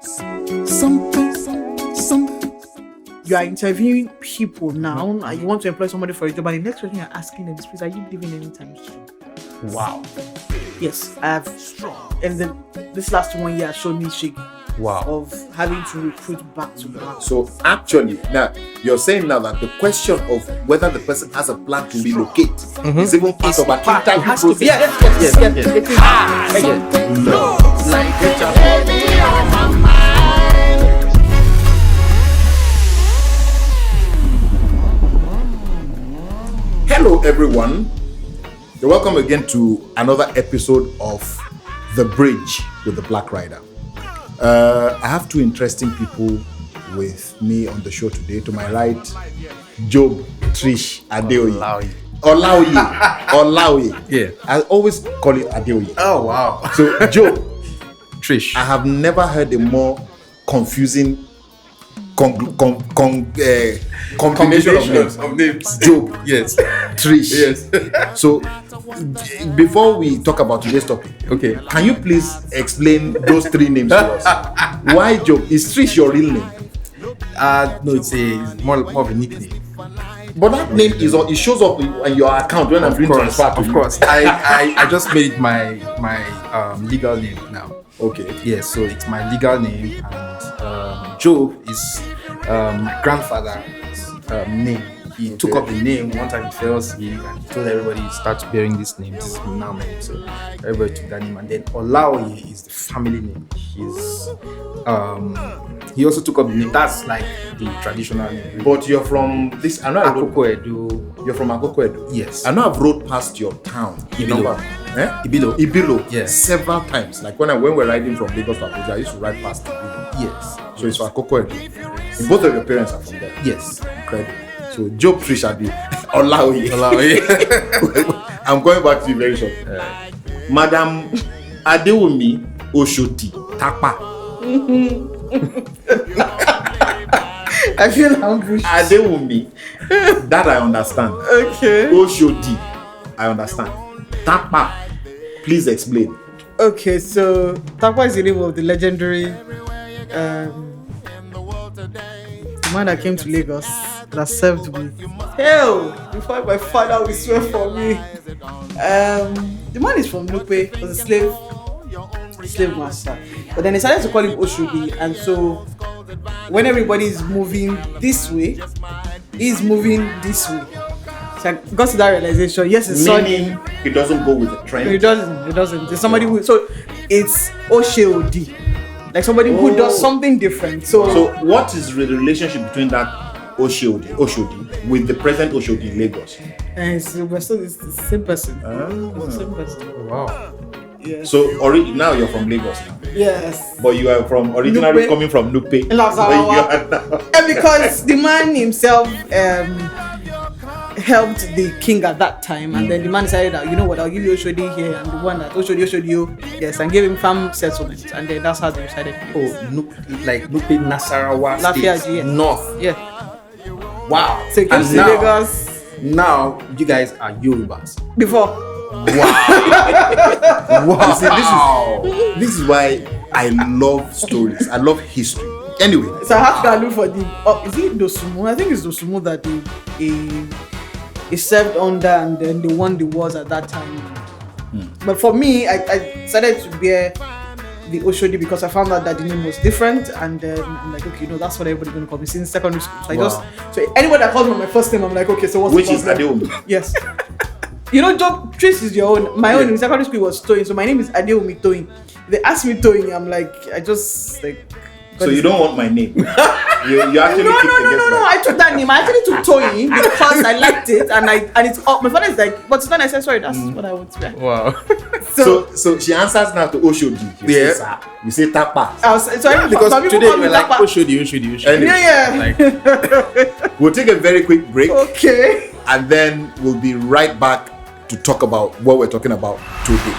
You are interviewing people now, and you want to employ somebody for a job, and the next question you're asking them is, please, are you living anytime soon? Wow. Yes, I have. And then this last 1 year has shown me shaking. Wow. Of having to recruit back to back. So actually, now you're saying now that the question of whether the person has a plan to relocate is even part of an interview process. Yes. It is. Hello, everyone. You're welcome again to another episode of The Bridge with the Black Rider. I have two interesting people with me on the show today. To my right, Job Trish Adeoye. Olaoye. Yeah. I always call it Adeoye. Oh, wow. So, Job, Trish. I have never heard a more confusing combination of names. Job. Yes. Trish. Yes. So, before we talk about today's topic, Okay. can you please explain those three names to us? Why Job? Is Trish your real name? No, it's more of a nickname. But that name it shows up on your account when I'm doing transfer to Of you. course. I just made it my legal name now. Okay. Yes, so it's my legal name, and Job is my grandfather's name. He took up the name one time. He fell sick, and he told everybody to start bearing this name. This is now my name, so everybody took that name. And then Olaoye is the family name. He also took up the name. That's like the traditional name. But you're from this. I know Akoko Edo. You're from Akoko Edo. Yes. I know I've rode past your town. Ibilo. Ibilo. Ibilo. Yes. Several times. Like when we're riding from Lagos to Abuja, I used to ride past Ibilo. Yes. So it's for Akoko Edo. And both of your parents are from there. Yes. Incredible. So Job Trish Ade Olaoye. I'm going back to you very short. Madam Adewumi Oshodi Tapa. I feel ambushed. Adewumi. That I understand. Okay. Oshodi. I understand. Tapa. Please explain. Okay, so Tapa is the name of the legendary man that came to Lagos that served me. Hell, before my father will swear for me. The man is from Nupe, was a slave master. But then they started to call him Oshodi, and so when everybody is moving this way, he's moving this way. So I got to that realization. Yes, it's Meaning it doesn't go with the trend. It doesn't. There's somebody who, so it's Oshodi. Like somebody who does something different. So what is the relationship between that Oshodi with the present Oshodi in Lagos? it's the same person. It's the same person. Wow. Yes. So now you're from Lagos now. Yes. But you are from originally Nupe. coming from Nupe. Lazarawa. And because the man himself helped the king at that time, and then the man decided that, you know what, I'll give you Oshodi here, and the one that Oshodi, yes, and gave him farm settlement, and then that's how they decided. Like Nupe Nasarawa Lafayette, State, yes. North. Yeah. Wow. So he came to Lagos Now you guys are Yorubas. before. Wow. You see, this is why I love stories. I love history. Anyway, So I have to look for the. Is it Dosumu? I think it's Dosumu that he served under, and then they won the wars at that time. But for me, I decided to bear the Oshodi because I found out that the name was different, and then I'm like, okay, no, that's what everybody's gonna call me since secondary school. So so anybody that calls me my first name, I'm like, okay, so what's which the is problem? Adewumi. Yes. You know, Job Trace is your own. My own in secondary school was Toyin, so my name is Adeomi Toyin. They asked me Toyin, I'm like, I just like. So you don't want my name? You actually No, keep the guess right. I took that name. I actually took Toyin because I liked it, and it's up. My father is like, but it's not necessary. That's what I want to be. Wow. So she answers now to Oshodi. You say Tapa. So Because some people today call me we're like Tapa. Oshodi. Anyway. Yeah. Like, We'll take a very quick break, Okay. and then we'll be right back to talk about what we're talking about today.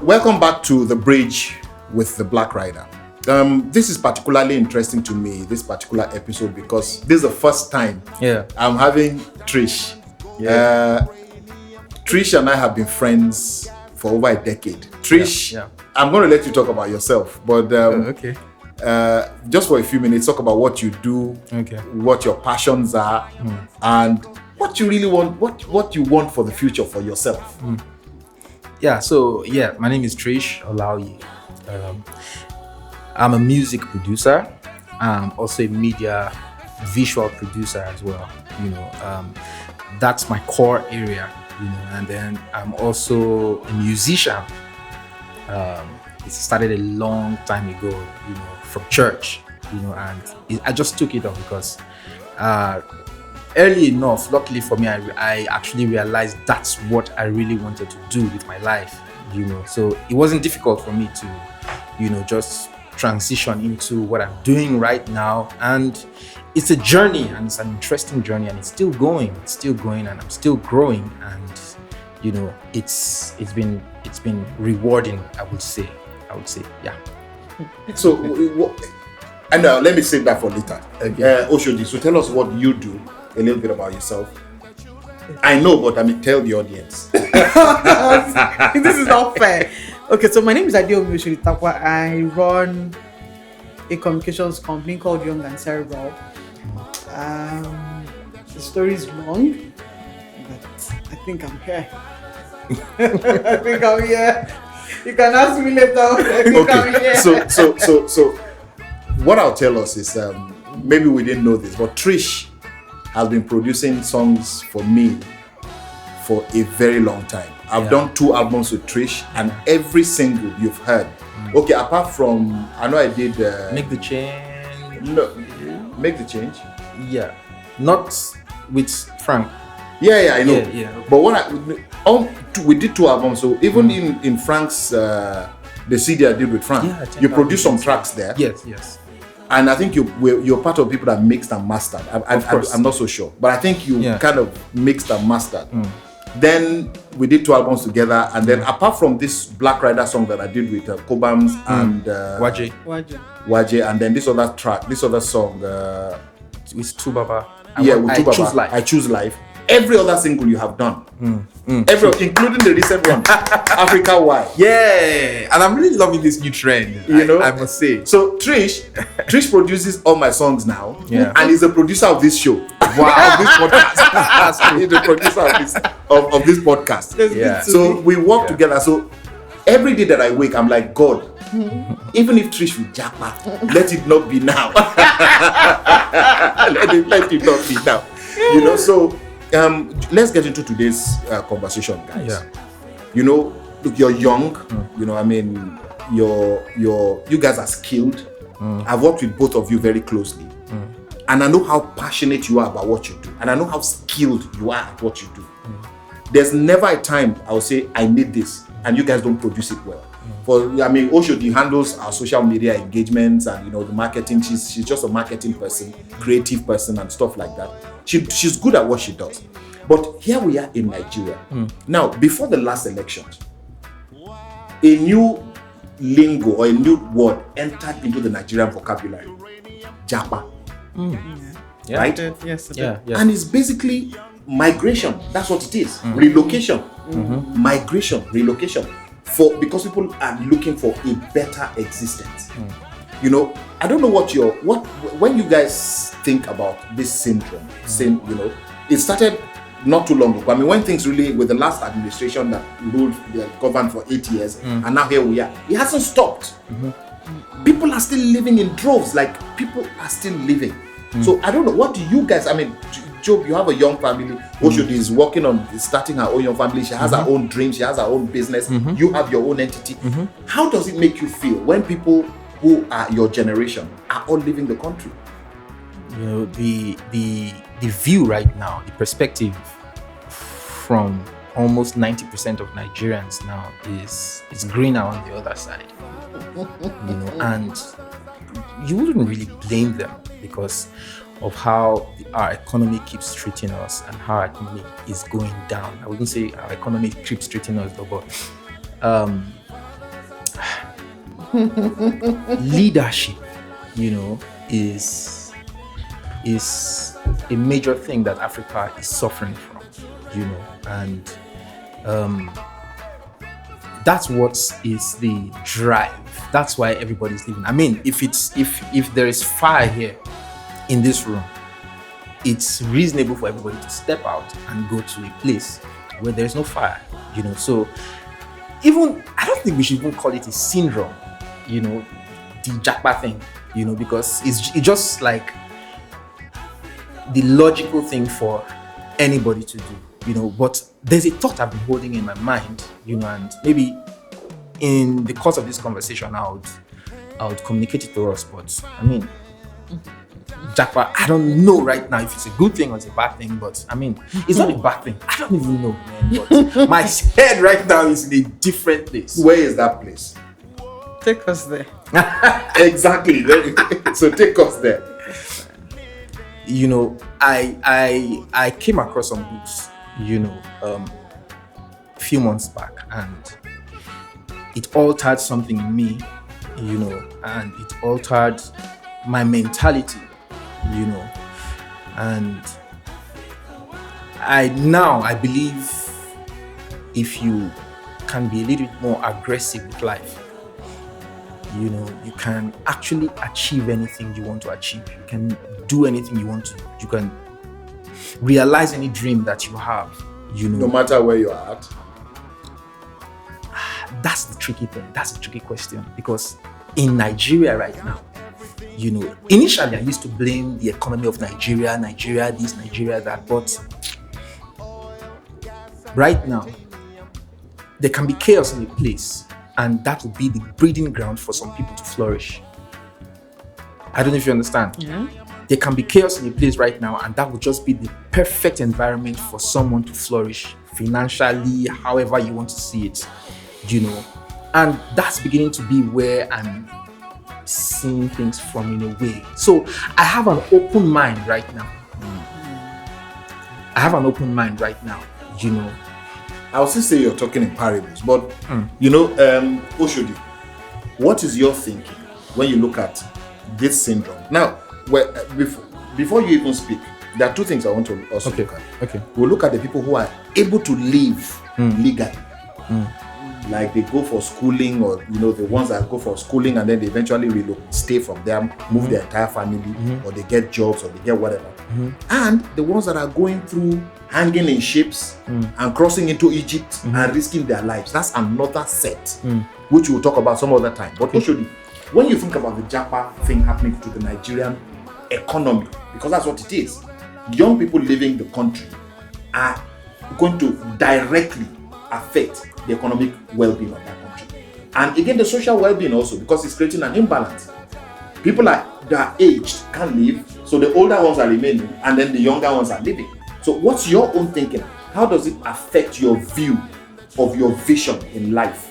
Welcome back to The Bridge with the Black Rider. This is particularly interesting to me, this particular episode, because this is the first time I'm having Trish. Trish and I have been friends for over a decade. Trish, I'm going to let you talk about yourself, but just for a few minutes, talk about what you do, what your passions are, and what you really want, what you want for the future for yourself. My name is Trish Olaoye. I'm a music producer. I'm also a media visual producer as well. That's my core area. And then I'm also a musician. It started a long time ago, from church, and I just took it up because early enough, luckily for me, I actually realized that's what I really wanted to do with my life, So it wasn't difficult for me to, just transition into what I'm doing right now. And it's a journey, and it's an interesting journey, and it's still going, and I'm still growing. And, it's been rewarding, I would say, yeah. So, and let me save that for later. Oshodi, so tell us what you do, a little bit about yourself. I know, but tell the audience. This is not fair. Okay, so my name is Adeomi Oshodi Takwa. I run a communications company called Young and Cerebral. The story is long, but I think I'm here. I think I'm here. You can ask me later. Okay. So what I'll tell us is maybe we didn't know this, but Trish has been producing songs for me for a very long time. I've done 2 albums with Trish, and every single you've heard. Okay, apart from, I know I did Make the Change. No, Make the Change. Yeah, not with Frank. Yeah, I know. Yeah. But we did 2 albums, so even in Frank's the CD I did with Frank, you produced some tracks there. Yes. And I think you're part of people that mixed and mastered. I'm not so sure, but I think you kind of mixed and mastered. Then we did 2 albums together, and then apart from this Black Rider song that I did with Cobhams and Waje, and then this other song with Tubaba. With Tubaba, I Choose Life. Every other single you have done, including the recent one, Africa Why. Yeah, and I'm really loving this new trend. I must say. So Trish produces all my songs now, and is the producer of this show. Wow, of this podcast. He's the producer of this podcast. Yeah. So we work together. So every day that I wake, I'm like, God, even if Trish will japa, let it not be now. let it not be now. So. Let's get into today's conversation, guys. Look, you're young. You guys are skilled. I've worked with both of you very closely, and I know how passionate you are about what you do, and I know how skilled you are at what you do. There's never a time I'll say I need this, and you guys don't produce it well. Oshodi handles our social media engagements and the marketing. She's just a marketing person, creative person, and stuff like that. She's good at what she does. But here we are in Nigeria. Now, before the last elections, a new lingo or a new word entered into the Nigerian vocabulary. Japa. Right? Yes. Yeah. And it's basically migration. That's what it is. Relocation. Migration, relocation. Because people are looking for a better existence. I don't know when you guys think about this syndrome, it started not too long ago. When things really, with the last administration that ruled, governed for 8 years, and now here we are, it hasn't stopped. People are still living in droves, people are still living. So I don't know, what do you guys, Job, you have a young family. Oshodi is working on starting her own young family. She has her own dreams. She has her own business. You have your own entity. How does it make you feel when people who are your generation are all leaving the country? The view right now, the perspective from almost 90% of Nigerians now is greener on the other side. And you wouldn't really blame them because of how our economy keeps treating us and how our economy is going down. I wouldn't say our economy keeps treating us, but Leadership, is a major thing that Africa is suffering from, and that's what is the drive. That's why everybody's leaving. I mean, if there is fire here in this room, it's reasonable for everybody to step out and go to a place where there's no fire, So even I don't think we should even call it a syndrome, the Japa thing, because it's just like the logical thing for anybody to do, but there's a thought I've been holding in my mind, and maybe in the course of this conversation I would communicate it to us. But I mean, Japa, I don't know right now if it's a good thing or it's a bad thing, but I mean, it's not a bad thing. I don't even know, man, but my head right now is in a different place. Where is that place? Take us there. Exactly. So take us there. I came across some books, a few months back, and it altered something in me, and it altered my mentality, and I believe if you can be a little bit more aggressive with life, you can actually achieve anything you want to achieve. You can do anything you want to. You can realize any dream that you have, No matter where you are at. That's the tricky thing. That's a tricky question, because in Nigeria right now, initially I used to blame the economy of Nigeria this, Nigeria that, but right now there can be chaos in a place, and that will be the breeding ground for some people to flourish. I don't know if you understand. Yeah. There can be chaos in a place right now, and that will just be the perfect environment for someone to flourish financially, however you want to see it, and that's beginning to be where I'm seeing things from, in a way. So I have an open mind right now. I would still say you're talking in parables, but Oshodi, what is your thinking when you look at this syndrome? Now, before you even speak, there are two things I want to also look at. Okay. We'll look at the people who are able to live legally. Like they go for schooling, or the ones that go for schooling and then they eventually stay from there, move their entire family, or they get jobs, or they get whatever. And the ones that are going through hanging in ships and crossing into Egypt and risking their lives. That's another set, which we'll talk about some other time. But Oshodi, when you think about the Japa thing happening to the Nigerian economy, because that's what it is, young people leaving the country are going to directly affect the economic well-being of that country. And again, the social well-being also, because it's creating an imbalance. People that are aged can't leave, so the older ones are remaining, and then the younger ones are leaving. So what's your own thinking? How does it affect your view of your vision in life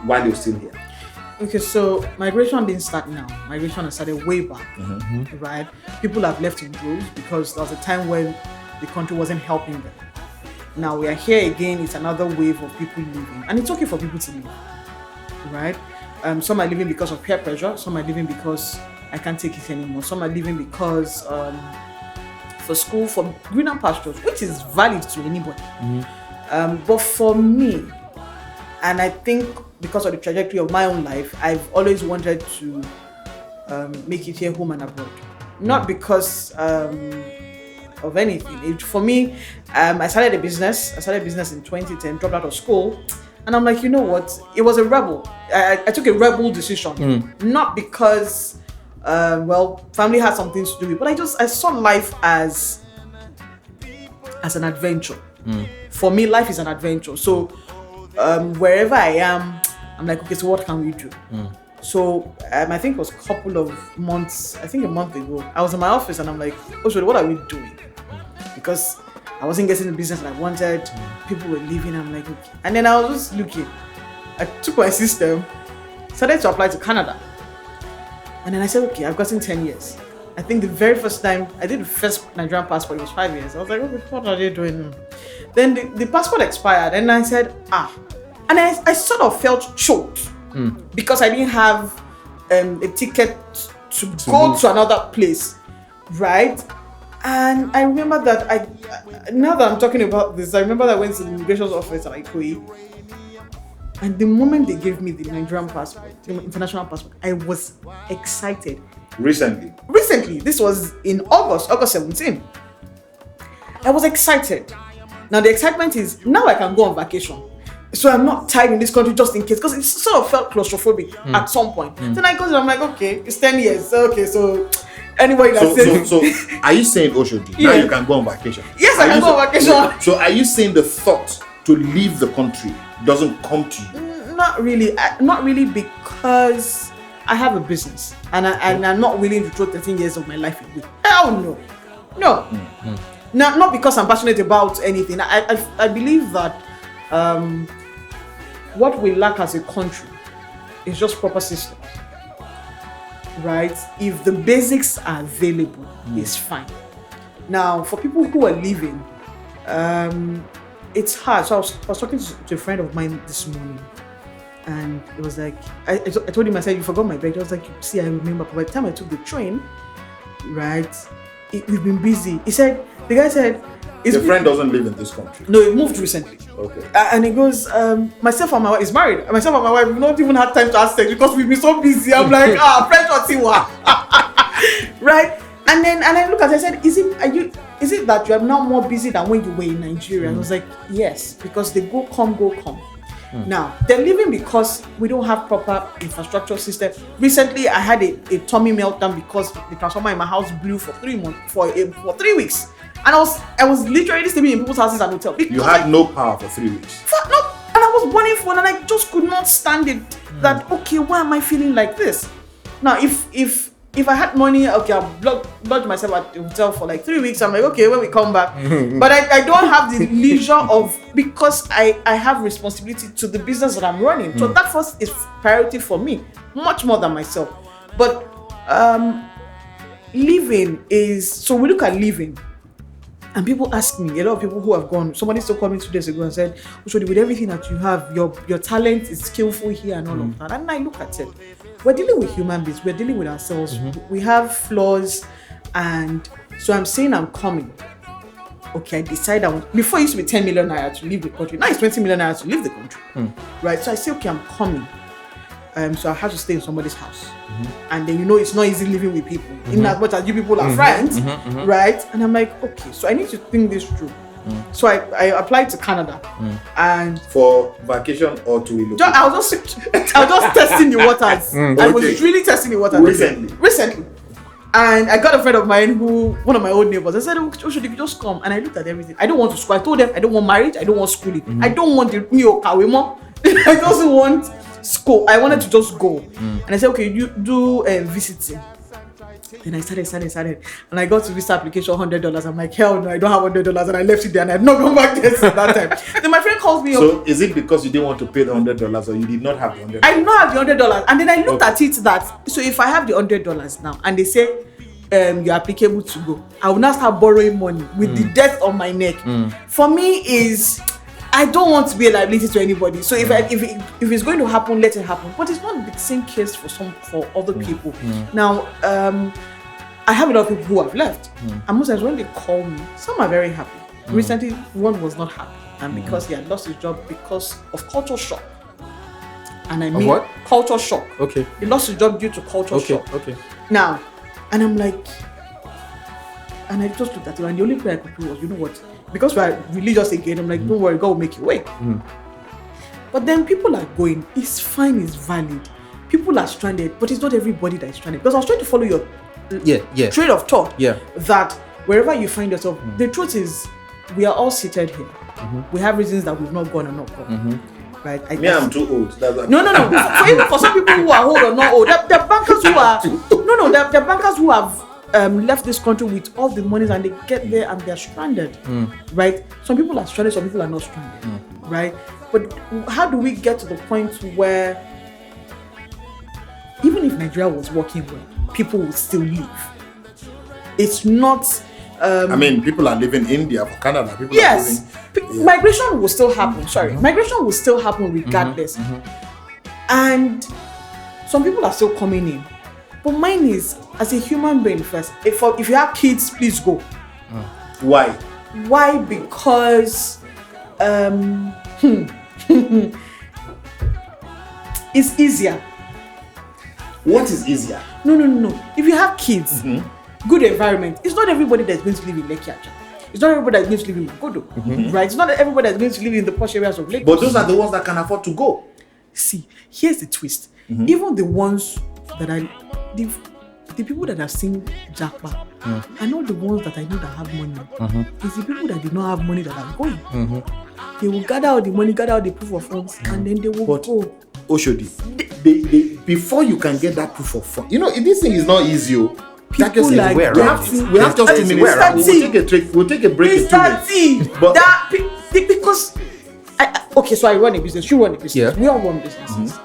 while you're still here? Okay, so migration didn't start now. Migration has started way back, right? People have left in droves because there was a time when the country wasn't helping them. Now we are here again. It's another wave of people leaving, and it's okay for people to leave, right? Some are leaving because of peer pressure. Some are leaving because I can't take it anymore. Some are leaving because for school, for greener pastures, which is valid to anybody. But for me, and I think because of the trajectory of my own life, I've always wanted to make it here, home and abroad. Not because of anything. For me, I started a business. I started a business in 2010, dropped out of school. And I'm like, you know what? It was a rebel. I took a rebel decision. Not because, family had some things to do with, but I saw life as an adventure. For me, life is an adventure. So wherever I am, I'm like, okay, so what can we do? So I think it was a couple of months, I think a month ago, I was in my office and I'm like, oh, so what are we doing? Because I wasn't getting the business that I wanted. People were leaving. I'm like, okay. And then I was just looking. I took my system, started to apply to Canada. And then I said, okay, I've gotten 10 years. I think the very first time I did the first Nigerian passport, it was 5 years. I was like, okay, what are they doing? Then the passport expired and I said, And I sort of felt choked because I didn't have a ticket to go to another place, right? And I remember that now that I'm talking about this, I remember that I went to the immigration office at Ikoyi, and the moment they gave me the Nigerian passport, the international passport, I was excited. Recently, this was in August 17. I was excited. Now the excitement is now I can go on vacation. So I'm not tied in this country just in case, because it sort of felt claustrophobic at some point. Then I go and I'm like, okay, it's 10 years. Okay, so anybody that says... So are you saying, Oshodi, now you can go on vacation? Yes, I can go on vacation. So are you saying the thought to leave the country doesn't come to you? Not really, because I have a business and I'm not willing to throw 13 years of my life away. Hell no. Not because I'm passionate about anything. I believe that what we lack as a country is just proper systems, right? If the basics are available, it's fine. Now, for people who are leaving, it's hard. So I was talking to a friend of mine this morning, and it was like, I told him, I said, you forgot my bag. I was like, see, I remember. By the time I took the train, right, we've been busy. The guy said, the friend doesn't live in this country. No, he moved recently. Okay. And he goes, myself and my wife is married. Myself and my wife, we've not even had time to have sex because we've been so busy. I'm like, French or Tiwa. Right? And I look at it, I said, is it that you are now more busy than when you were in Nigeria? I was like, yes, because they go come. Now, they're leaving because we don't have proper infrastructure system. Recently, I had a tummy meltdown because the transformer in my house blew for 3 months, for 3 weeks. And I was literally staying in people's houses and hotels. You had no power for 3 weeks. No, and I was burning phone and I just could not stand it. That, okay, why am I feeling like this? Now, if I had money, okay, I'll lodge myself at the hotel for like 3 weeks. I'm like, okay, when we come back. But I don't have the leisure because I have responsibility to the business that I'm running. So that first is priority for me, much more than myself. But living is, so we look at living. And people ask me, a lot of people who have gone, somebody still called me 2 days ago and said, Oshodi, with everything that you have, your talent is skillful here and all of that. And I look at it. We're dealing with human beings. We're dealing with ourselves. We have flaws. And so I'm saying I'm coming. Okay, I decide before it used to be 10 million naira to leave the country. Now it's 20 million naira to leave the country. Right? So I say, okay, I'm coming. So I have to stay in somebody's house. And then it's not easy living with people. In as much as you people are friends, right? And I'm like, okay, so I need to think this through. So I applied to Canada. And for vacation or to relocate? I was just testing the waters. I was really testing the waters. Recently. And I got a friend of mine one of my old neighbors, I said, Oshodi, you just come. And I looked at everything. I don't want to school. I told them I don't want marriage, I don't want schooling. I don't want the Kawemo. I just want school. I wanted to just go. And I said, okay, you do visiting. Then I started. And I got to visa application $100. I'm like, hell no, I don't have $100. And I left it there and I've not gone back there since that time. Then my friend calls me up. So is it because you didn't want to pay the $100 or you did not have the $100? I did not have the $100. And then I looked at it that, so if I have the $100 now and they say, you're applicable to go, I will now start borrowing money with the debt on my neck. For me I don't want to be a liability to anybody. So if it's going to happen, let it happen. But it's not the same case for other people. Now, I have a lot of people who have left. And most times when they call me, some are very happy. Recently, one was not happy. And because he had lost his job because of culture shock. And I mean what? Culture shock. Okay. He lost his job due to culture shock. Okay. Now, and I'm like, and I just looked at him and the only thing I could do was, you know what? Because we are religious again, I'm like, don't worry, God will make you way. But then people are going, it's fine, it's valid. People are stranded, but it's not everybody that is stranded. Because I was trying to follow your train of thought that wherever you find yourself, the truth is, we are all seated here. We have reasons that we've not gone or not gone. Right? I'm too old. No. Even for some people who are old or not old, there are bankers who are there are bankers who have left this country with all the monies and they get there and they're stranded, right? Some people are stranded, some people are not stranded, right? But how do we get to the point where even if Nigeria was working well, people would still leave? It's not... people are leaving India for Canada. Migration will still happen. Migration will still happen regardless. And some people are still coming in. But mine is, as a human being first, if you have kids, please go. Why? Why? Because it's easier. What is easier? No. If you have kids, good environment. It's not everybody that's going to live in Lekki Aja. It's not everybody that's going to live in Magodo. Right? It's not everybody that's going to live in the posh areas of Lagos. But those are the ones that can afford to go. See, here's the twist. Even the ones that the people that have seen Japa are not the ones that I know that have money. It's the people that did not have money that are going. They will gather all the money, gather all the proof of funds, and then they will go. Oshodi, they, before you can get that proof of fund, this thing is not easy. People like we have just 2 minutes. We'll take a break in 2 minutes. But because so I run a business. You run a business. Yeah. We all run businesses.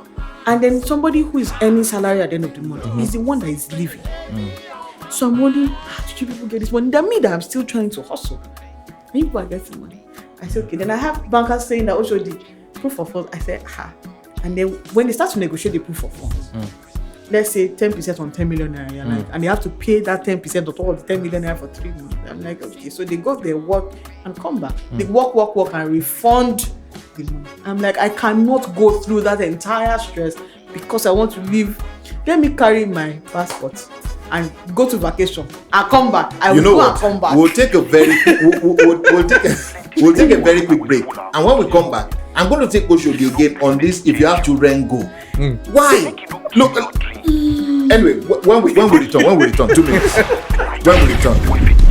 And then somebody who is earning salary at the end of the month is the one that is living. So I'm wondering, how did you people get this money? That means that I'm still trying to hustle. And people are getting money. I said, okay. Then I have bankers saying that also the proof of funds. I said, And then when they start to negotiate the proof of funds, let's say 10% on 10 million naira, and they have to pay that 10% of all the 10 million naira for 3 months. I'm like, okay. So they go there, work, and come back. They work, and refund the money. I'm like, I cannot go through that entire stress because I want to leave. Let me carry my passport and go to vacation and come back. I will go and come back. We'll take a very we'll take a very quick break. And when we come back, I'm going to take Oshodi again on this. If you have children, go. Why? Look. Anyway, when we return, 2 minutes. When we return.